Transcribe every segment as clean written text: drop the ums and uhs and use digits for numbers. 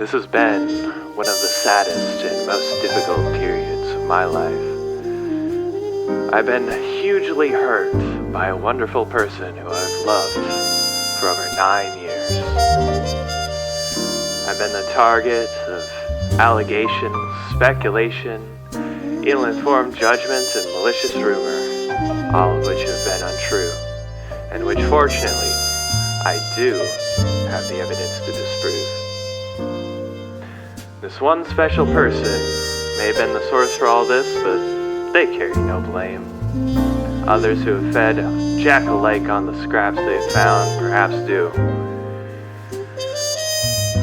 This has been one of the saddest and most difficult periods of my life. I've been hugely hurt by a wonderful person who I've loved for over 9 years. I've been the target of allegations, speculation, ill-informed judgment, and malicious rumor, all of which have been untrue, and which fortunately I do have the evidence to disprove. This one special person may have been the source for all this, but they carry no blame. Others who have fed jack-alike on the scraps they have found perhaps do.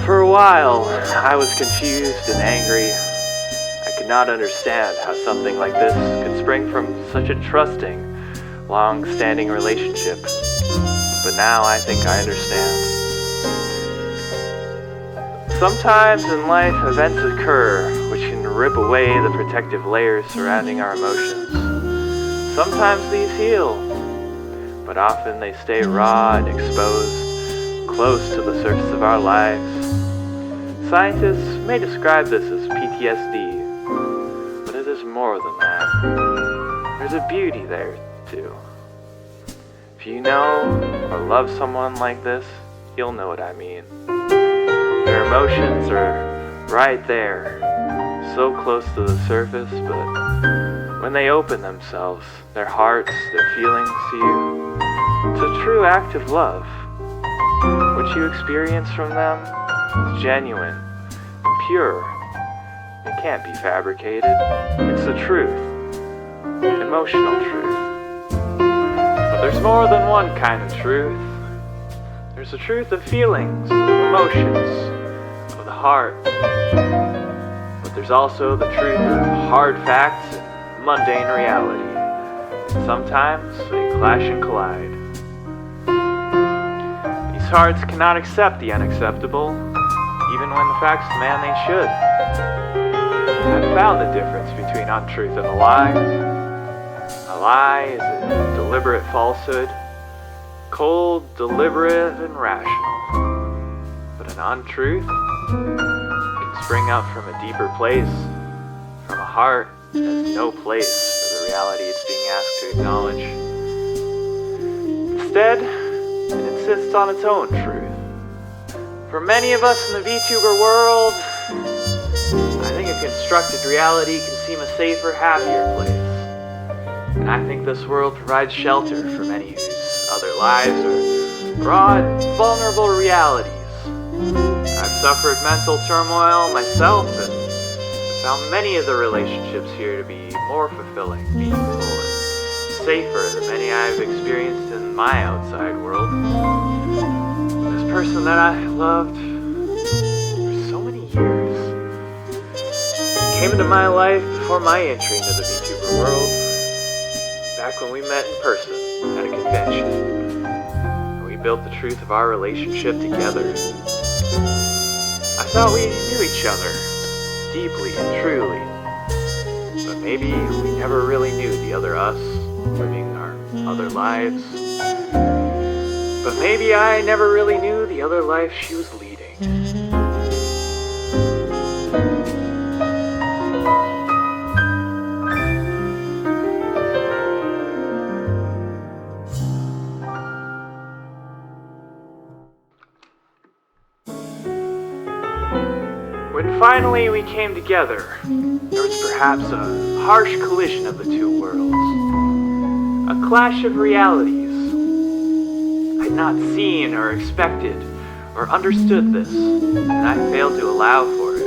For a while, I was confused and angry. I could not understand how something like this could spring from such a trusting, long-standing relationship. But now I think I understand. Sometimes in life, events occur which can rip away the protective layers surrounding our emotions. Sometimes these heal, but often they stay raw and exposed, close to the surface of our lives. Scientists may describe this as PTSD, but it is more than that. There's a beauty there, too. If you know or love someone like this, you'll know what I mean. Their emotions are right there, so close to the surface, but when they open themselves, their hearts, their feelings to you, it's a true act of love. What you experience from them is genuine and pure. It can't be fabricated. It's the truth, emotional truth. But there's more than one kind of truth. There's the truth of feelings, of emotions, of the heart. But there's also the truth of hard facts and mundane reality. And sometimes they clash and collide. These hearts cannot accept the unacceptable, even when the facts demand they should. I've found the difference between untruth and a lie. A lie is a deliberate falsehood, cold, deliberate, and rational. But an untruth can spring up from a deeper place, from a heart that has no place for the reality it's being asked to acknowledge. Instead, it insists on its own truth. For many of us in the VTuber world, I think a constructed reality can seem a safer, happier place. And I think this world provides shelter for many whose other lives are raw and vulnerable realities. I've suffered mental turmoil myself and found many of the relationships here to be more fulfilling, meaningful, and safer than many I've experienced in my outside world. This person that I loved for so many years came into my life before my entry into the VTuber world, back when we met in person at a convention, and we built the truth of our relationship together. I thought we knew each other deeply and truly, but maybe we never really knew the other us, living our other lives. But maybe I never really knew the other life she was leading. When finally we came together, there was perhaps a harsh collision of the two worlds. A clash of realities. I'd not seen or expected or understood this, and I failed to allow for it.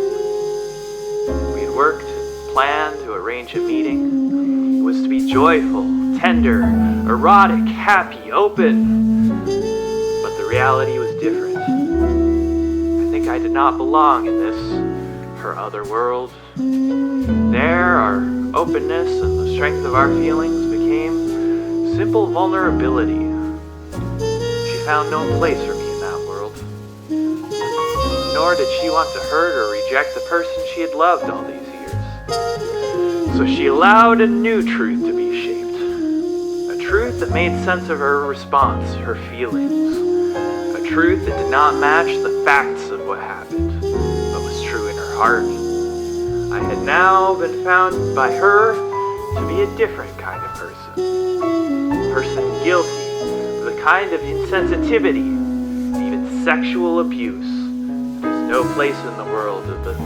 We had worked and planned to arrange a meeting. It was to be joyful, tender, erotic, happy, open. But the reality was different. I think I did not belong in this, her other world. There, our openness and the strength of our feelings became simple vulnerability. She found no place for me in that world. Nor did she want to hurt or reject the person she had loved all these years. So she allowed a new truth to be shaped. A truth that made sense of her response, her feelings. A truth that did not match the facts of what happened, but was heart. I had now been found by her to be a different kind of person. A person guilty of the kind of insensitivity, even sexual abuse. There's no place in the world of the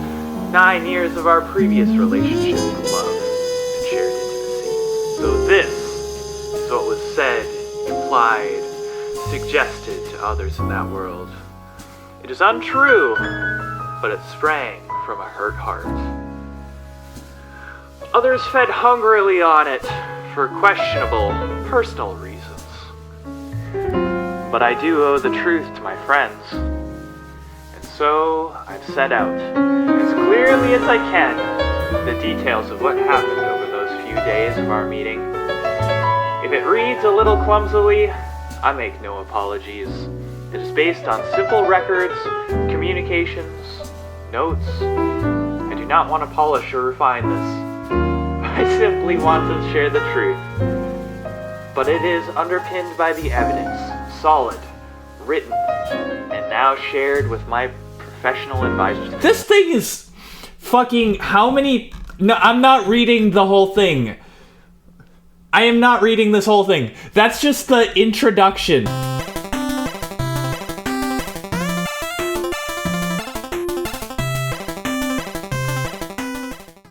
9 years of our previous relationship for love and shared intimacy. So this is what was said, implied, suggested to others in that world. It is untrue, but it sprang from a hurt heart. Others fed hungrily on it for questionable personal reasons. But I do owe the truth to my friends, and so I've set out, as clearly as I can, the details of what happened over those few days of our meeting. If it reads a little clumsily, I make no apologies. It is based on simple records, communications, notes. I do not want to polish or refine this. I simply want to share the truth. But it is underpinned by the evidence, solid, written, and now shared with my professional advisors. This thing is fucking how many... No, I'm not reading the whole thing. I am not reading this whole thing. That's just the introduction.